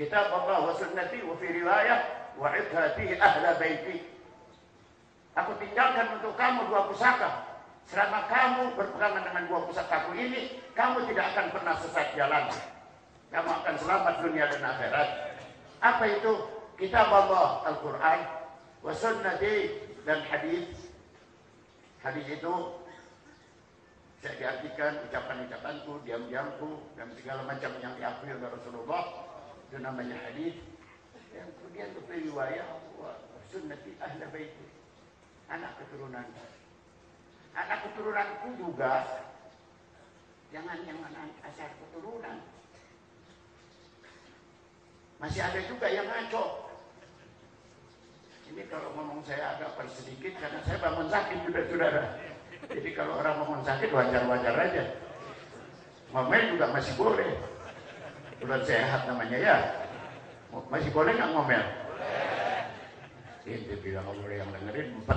kitab Allah wa sunnati wa fi riwayah wa idhati ahla baiti. Aku tinggalkan untuk kamu dua pusaka. Selama kamu berpegangan dengan dua pusakaku ini, kamu tidak akan pernah sesat jalan. Kamu akan selamat dunia dan akhirat. Apa itu? Kitab Allah Al-Quran wa sunnati dan hadis. Hadis itu saya diartikan ucapan-ucapanku, diam-diamku, dan segala macam yang diakui oleh Rasulullah. Itu namanya hadis. Yang kemudian itu riwayat wa sunnati ahla baiti. Anak keturunan. Anak keturunanku juga. Jangan yang anak asal keturunan. Masih ada juga yang ngaco. Ini kalau ngomong saya agak sedikit karena saya bangun sakit juga, saudara. Jadi kalau orang ngomong sakit wajar-wajar aja. Ngomel juga masih boleh. Bulan sehat namanya ya. Masih boleh nggak ngomel? Dia bilang nggak boleh, yang dengerin 4.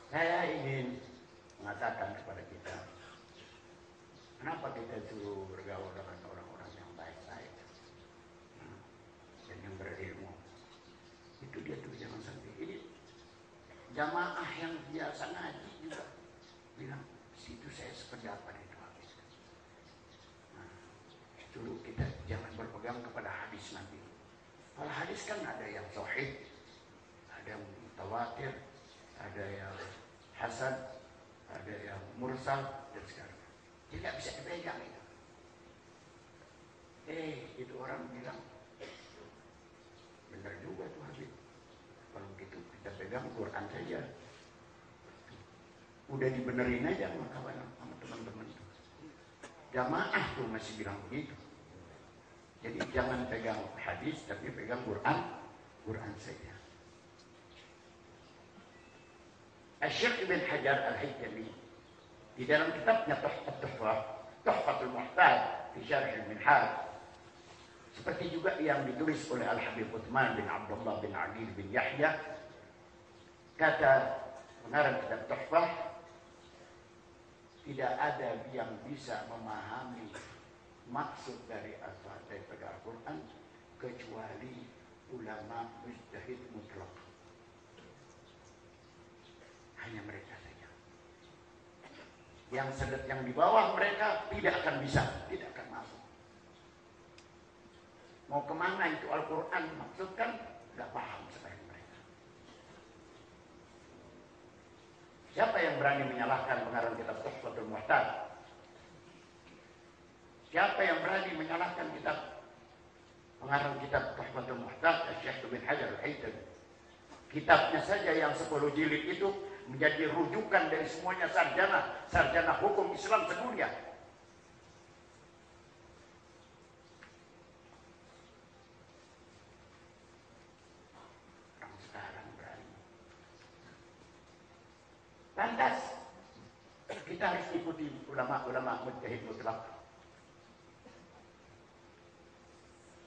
Saya ingin mengatakan kepada kita, kenapa kita suruh bergaul dengan orang-orang yang baik-baik dan yang berilmu? Itu dia tuh, jangan sampai ini jamaah yang biasa ngaji juga bilang situ saya sependapat itu habis. Dulu kita jangan berpegang kepada hadis Nabi. Kalau hadis kan ada yang sahih, ada yang mutawatir, ada yang hasan, ada yang mursal dan sekarang. Jadi nggak bisa dipegang itu. Itu orang bilang benar juga tuh Habib. Kalau gitu kita pegang Quran saja. Udah dibenerin aja sama kawan, sama teman-teman. Jamaah tuh masih bilang begitu. Jadi jangan pegang hadis tapi pegang Quran saja. Asy-Syaikh Ibn Hajar Al-Haytami di dalam kitabnya Tuhfatul Muhtaj fi Syarh Al-Minhaj, seperti juga yang ditulis oleh Al-Habib Uthman bin Abdullah bin Ali bin Yahya, kata pengarang kitab Tuhfah, tidak ada yang bisa memahami maksud dari Al-Quran kecuali ulama mujtahid mutlak. Hanya mereka saja. Yang di bawah mereka tidak akan bisa, tidak akan masuk. Mau kemana itu Al-Quran maksudkan, nggak paham selain mereka. Siapa yang berani menyalahkan pengarang kitab Tuhfatul Muhtaj? Siapa yang berani menyalahkan pengarang kitab Tuhfatul Muhtaj, Asy-Syaikh Ibn Hajar Al-Haytami? Kitabnya saja yang 10 jilid itu menjadi rujukan dari semuanya sarjana hukum Islam sedunia. Orang sekarang berani. Lantas kita harus ikuti ulama-ulama mujtahid mutlak.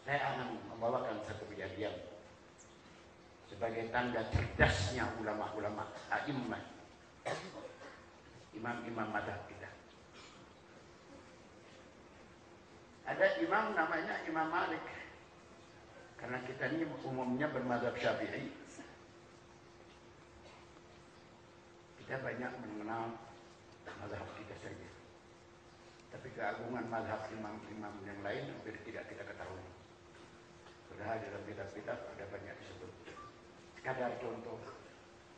Saya akan membawakan satu kejadian sebagai tanda cerdasnya ulama-ulama a'immah, imam-imam mazhab kita. Ada imam namanya Imam Malik. Karena kita ini umumnya bermazhab Syafi'i, kita banyak mengenal mazhab kita saja. Tapi keagungan mazhab imam-imam yang lain hampir tidak kita ketahui. Padahal dalam kitab-kitab ada banyak disebut. Sekadar contoh,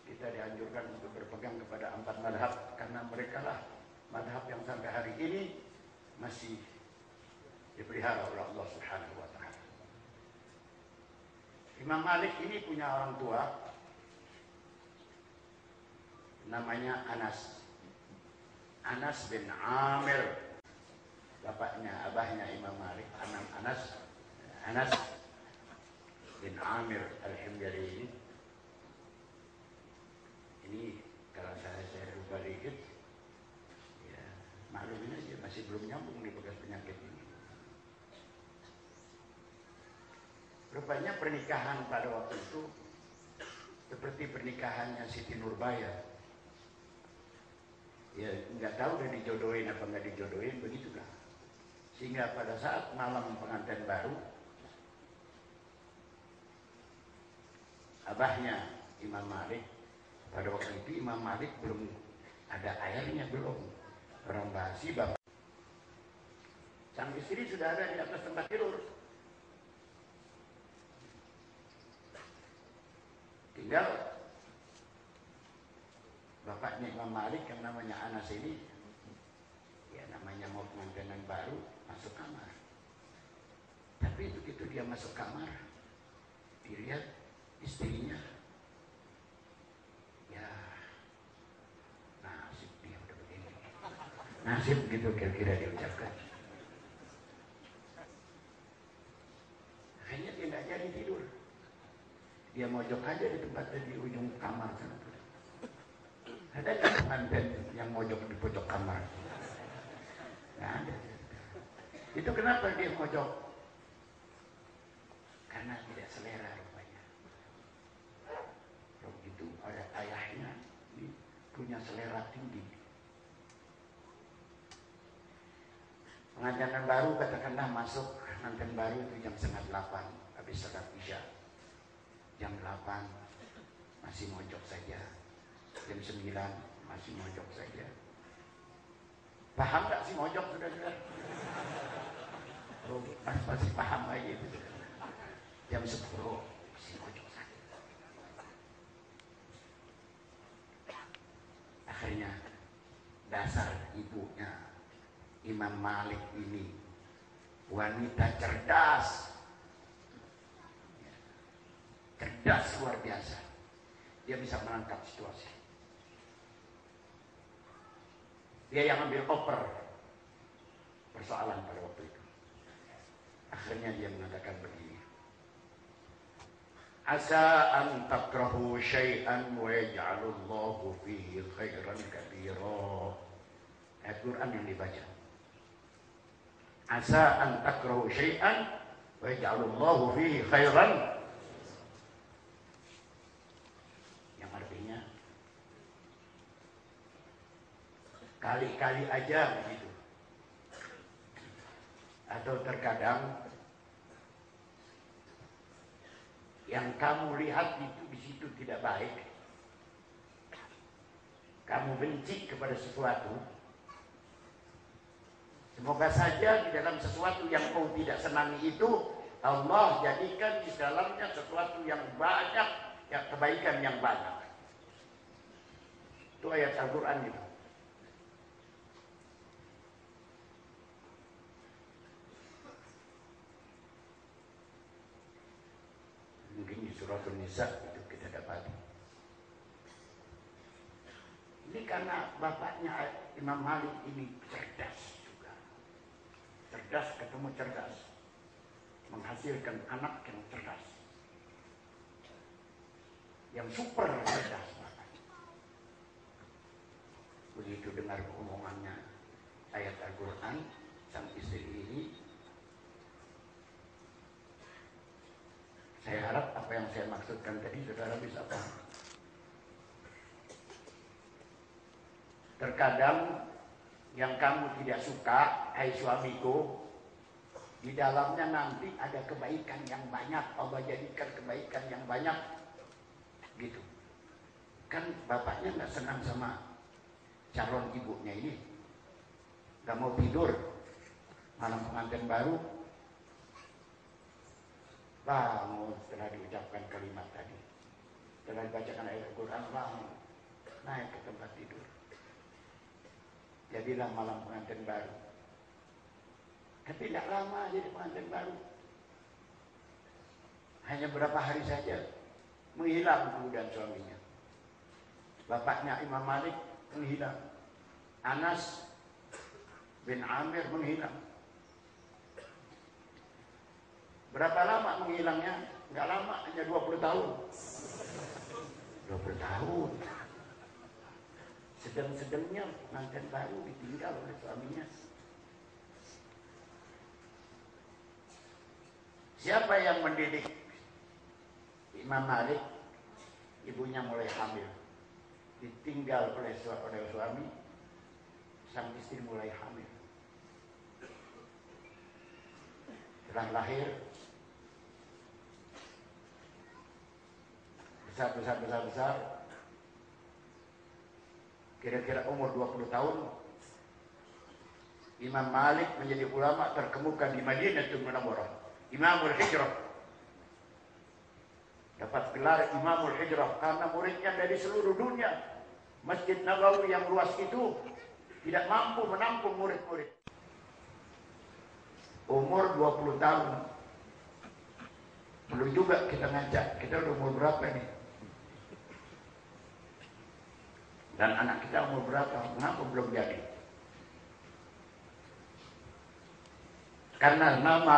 kita dianjurkan untuk berpegang kepada 4 madhab karena mereka lah madhab yang sampai hari ini masih dipelihara oleh Allah Subhanahu wa Ta'ala. Imam Malik ini punya orang tua namanya Anas bin Amir, abahnya Imam Malik, Anas bin Amir Al-Himyari. Ini kalau saya lupa dikit, ya maklumin aja, masih belum nyambung nih bekas penyakit ini. Rupanya pernikahan pada waktu itu seperti pernikahannya Siti Nurbaya Ya nggak tahu udah dijodohin apa nggak dijodohin, begitulah. Sehingga pada saat malam pengantin baru, abahnya Imam Malik, pada waktu itu Imam Malik belum ada airnya, belum. Orang basi bapak. Sang istri sudah ada di atas tempat tidur. Tinggal bapaknya Imam Malik yang namanya Anas ini, ya namanya mau pengantinan baru, masuk kamar. Tapi begitu dia masuk kamar, dilihat istrinya, ya nasib dia udah begini. Nasib gitu kira-kira diucapkan. Akhirnya dia nggak jadi tidur. Dia mojok aja di tempatnya di ujung kamar sana. Ada nggak pengantin yang mojok di pojok kamar? Nggak ada. Itu kenapa dia mojok? Karena tidak selera rupanya. Kalau gitu ada ayahnya punya selera tinggi. Pengantin baru katakanlah masuk, pengantin baru itu jam 7:30 habis salat Isya. Jam 8 masih mojok saja. Jam 9 masih mojok saja. Paham gak sih mojok, saudara-saudara? Oh, pasti paham aja itu. Jam 10 masih mojok saja. Akhirnya dasar ibunya Imam Malik ini wanita cerdas. Cerdas luar biasa. Dia bisa menangkap situasi. Dia yang ambil oper persoalan pada waktu itu. Akhirnya dia mengatakan begini. Asa an takrahu syai'an wa yaj'alullahu fihi khairan katsira. Ayat Quran yang dibaca. Asa an takrahu syai'an wa yaj'alullahu fihi khairan. Kali-kali aja begitu. Atau terkadang yang kamu lihat itu di situ tidak baik. Kamu benci kepada sesuatu. Semoga saja di dalam sesuatu yang kau tidak senangi itu Allah jadikan di dalamnya sesuatu yang banyak, ya kebaikan yang banyak. Itu ayat Al-Quran itu. Mungkin di surah An-Nisa itu kita dapat. Ini karena bapaknya Imam Malik ini cerdas juga. Cerdas ketemu cerdas. Menghasilkan anak yang cerdas. Yang super cerdas bapaknya. Begitu dengar omongannya ayat Al-Quran, sang istri ini, saya harap apa yang saya maksudkan tadi saudara bisa paham. Terkadang yang kamu tidak suka, hai suamiku, di dalamnya nanti ada kebaikan yang banyak. Allah jadikan kebaikan yang banyak. Gitu. Kan bapaknya nggak senang sama calon ibunya ini. Nggak mau tidur. Malam pengantin baru. Bangun setelah diucapkan kalimat tadi, setelah dibacakan ayat Al-Quran, bangun naik ke tempat tidur. Jadilah malam pengantin baru. Tapi tidak lama jadi pengantin baru. Hanya berapa hari saja menghilang kemudian suaminya. Bapaknya Imam Malik menghilang. Anas bin Amir menghilang. Berapa lama menghilangnya? Enggak lama, hanya 20 tahun. 20 tahun. Sedang-sedangnya pengantin baru ditinggal oleh suaminya. Siapa yang mendidik Imam Malik? Ibunya mulai hamil. Ditinggal oleh suami. sang istri mulai hamil. Setelah lahir, besar. Kira-kira umur 20 tahun, Imam Malik menjadi ulama terkemuka di Madinatul Munawwarah, Imamul Hijrah. Dapat gelar Imamul Hijrah karena muridnya dari seluruh dunia. Masjid Nabawi yang luas itu tidak mampu menampung murid-murid. Umur 20 tahun. Perlu juga kita ngajak, kita udah umur berapa nih? Dan anak kita umur berapa? Mengapa belum jadi? Karena nama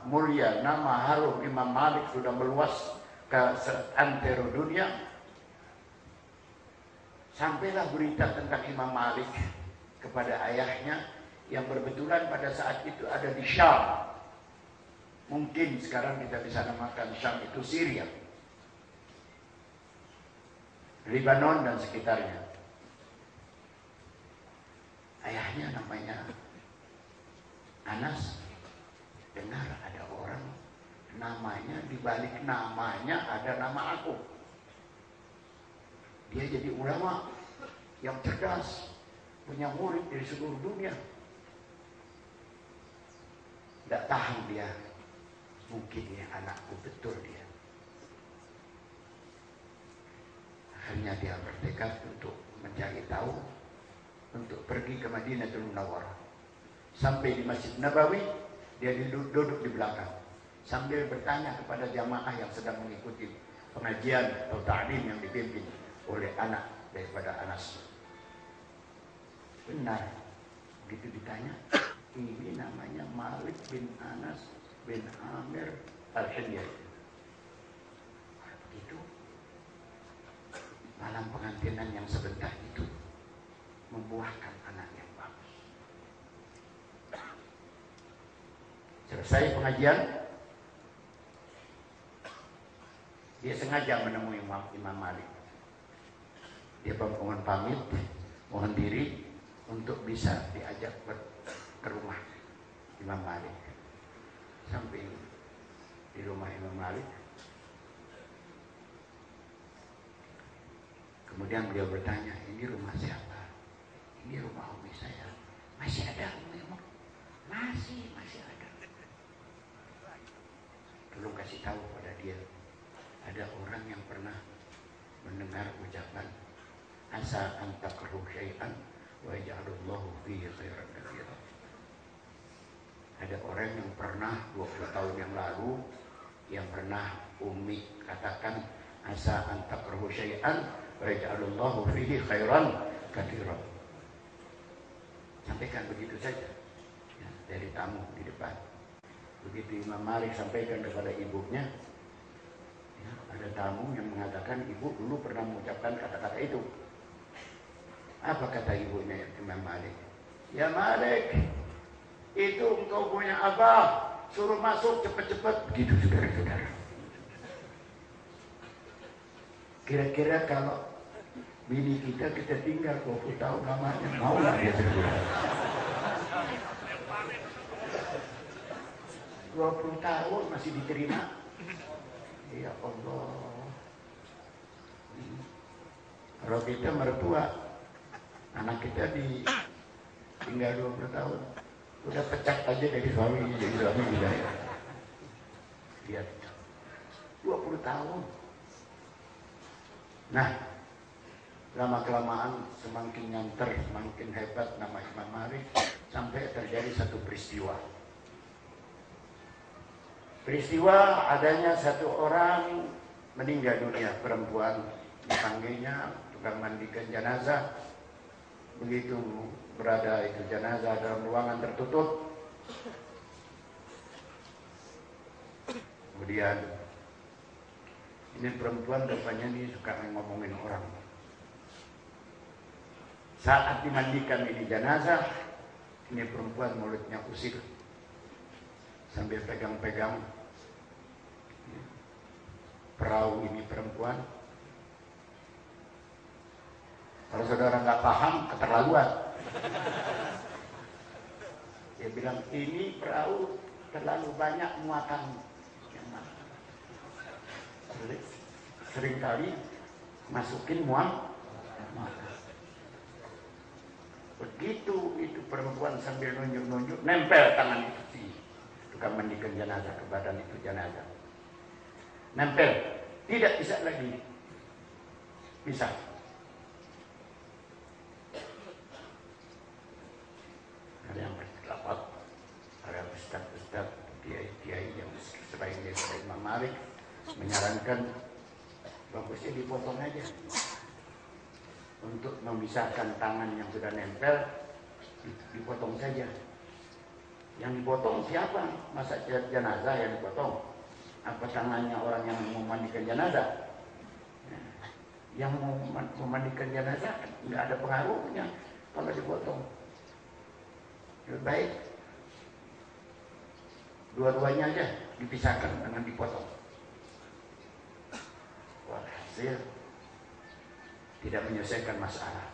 mulia, nama harum Imam Malik sudah meluas ke seantero dunia. Sampailah berita tentang Imam Malik kepada ayahnya yang berbetulan pada saat itu ada di Syam. Mungkin sekarang kita bisa namakan Syam itu Syria, Lebanon dan sekitarnya. Ayahnya namanya Anas. Dengar ada orang namanya, di balik namanya ada nama aku. Dia jadi ulama yang cerdas, punya murid dari seluruh dunia. Tidak tahan dia, mungkin ya anakku betul dia. Akhirnya dia bertekad untuk mencari tahu, untuk pergi ke Madinatul Munawwarah. Sampai di Masjid Nabawi, dia duduk di belakang sambil bertanya kepada jamaah yang sedang mengikuti pengajian atau ta'lim yang dipimpin oleh anak daripada Anas. Benar, begitu ditanya, ini namanya Malik bin Anas bin Amir Al-Himyari. Begitu, malam pengantinan yang sebentar itu membuahkan anak yang bagus. Selesai pengajian, dia sengaja menemui Imam Malik. Dia mohon pamit, mohon diri untuk bisa diajak ke rumah Imam Malik. Sampai di rumah Imam Malik, kemudian beliau bertanya, ini rumah siapa? Ini rumah umi saya. Masih ada umi? Masih ada. Tolong kasih tahu pada dia, ada orang yang pernah mendengar ucapan asa an takrahu syai'an wa yaj'alullahu fihi khairan katsiran. Ada orang yang pernah 20 tahun yang lalu yang pernah Umi katakan asa an takrahu syai'an wa yaj'alullahu fihi khairan katsiran. Sampaikan begitu saja ya, dari tamu di depan. Begitu Imam Malik sampaikan kepada ibunya, ya, ada tamu yang mengatakan ibu dulu pernah mengucapkan kata-kata itu. Apa kata ibunya Imam Malik? Ya Malik, itu engkau punya abah, suruh masuk cepat-cepat. Begitu saudara-saudara. Kira-kira kalau bini kita tinggal 20 tahun lamanya, mau lah dia terbuka. 20 tahun masih diterima. Ya Allah. Kalau kita mertua, anak kita tinggal 20 tahun, udah pecat aja dari suaminya, jadi suami juga ya. Lihat, 20 tahun. Nah, lama-kelamaan semakin nyanter, semakin hebat nama Imam Malik, sampai terjadi satu peristiwa. Peristiwa adanya satu orang meninggal dunia, perempuan, dipanggilnya tukang mandikan jenazah. Begitu berada itu jenazah dalam ruangan tertutup, kemudian ini perempuan rupanya ini suka ngomongin orang. Saat dimandikan ini jenazah, ini perempuan mulutnya usik sambil pegang-pegang perahu ini perempuan. Kalau saudara nggak paham, keterlaluan. Dia bilang, ini perahu terlalu banyak muatan. Seringkali masukin muatan. Begitu itu perempuan sambil nunjuk-nunjuk, nempel tangan itu si tukang mandikan jenazah ke badan itu jenazah. Nempel, tidak bisa lagi. Bisa. Ada yang berpendapat, ada ustaz-ustaz, kiai-kiai yang selain Imam Malik menyarankan bagusnya dipotong aja untuk memisahkan tangan yang sudah nempel, dipotong saja. Yang dipotong siapa? Masa jenazah yang dipotong? Apa tangannya orang yang memandikan jenazah? Yang memandikan jenazah nggak ada pengaruhnya kalau dipotong. Lebih baik dua-duanya aja dipisahkan dengan dipotong. Walhasil tidak menyelesaikan masalah.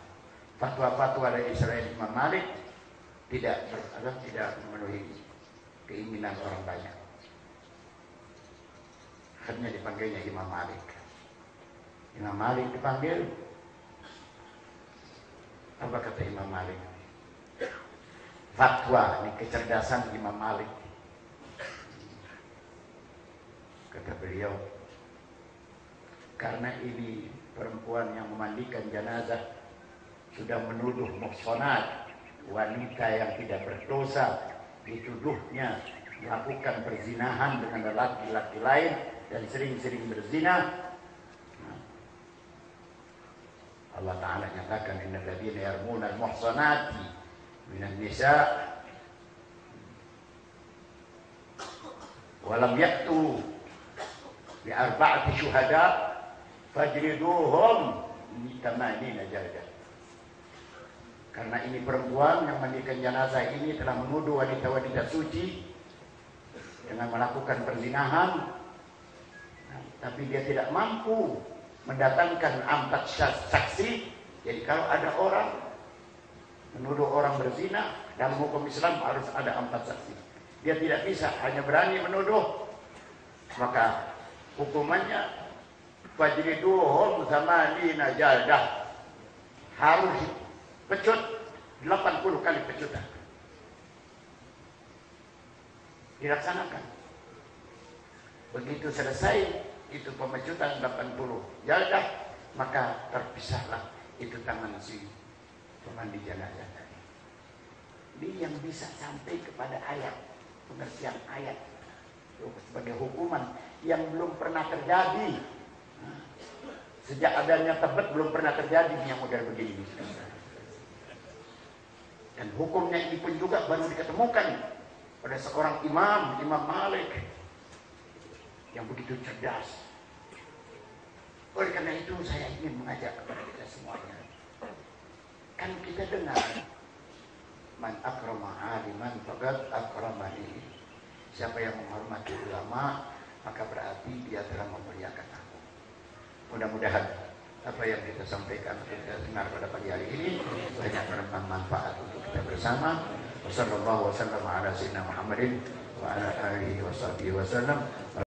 Fatwa-fatwa dari Israel Imam Malik tidak memenuhi keinginan orang banyak. Akhirnya dipanggilnya Imam Malik. Imam Malik dipanggil. Apa kata Imam Malik? Fatwa, ini kecerdasan Imam Malik. Kata beliau, karena ini perempuan yang memandikan jenazah sudah menuduh muhsanat, wanita yang tidak berdosa, dituduhnya melakukan perzinahan dengan laki-laki lain dan sering-sering berzina. Allah Ta'ala nyatakan, innal ladzina yarmuna al-muhsanati minan nisa wa lam ya'tu bi arba'ati syuhada fajriduhum bi 80 jaldah. Karena ini perempuan yang mandikan jenazah ini telah menuduh wanita-wanita suci dengan melakukan perzinahan, tapi dia tidak mampu mendatangkan 4 saksi. Jadi kalau ada orang menuduh orang berzina, dalam hukum Islam harus ada 4 saksi. Dia tidak bisa, hanya berani menuduh, maka hukumannya fajriduhum 80 jaldah, harus pecut 80 kali pecutan. Dilaksanakan. Begitu selesai itu pemecutan 80 jaldah, maka terpisahlah itu tangan si pemandi jenazah tadi. Ini yang bisa sampai kepada ayat, pengertian ayat sebagai hukuman yang belum pernah terjadi. Sejak adanya Tebet belum pernah terjadi yang model begini. Dan hukumnya ini pun juga baru diketemukan pada seorang imam, Imam Malik, yang begitu cerdas. Oleh karena itu saya ingin mengajak kepada kita semuanya. Kan kita dengar, man akrama aliman faqad akramani. Siapa yang menghormati ulama, maka berarti dia telah memuliakan aku. Mudah-mudahan apa yang kita sampaikan, kita dengar pada pagi hari ini banyak bermanfaat untuk kita bersama. Wassallallahu wasallam ala sayyidina Muhammadin wa ala alihi washabihi wasallam.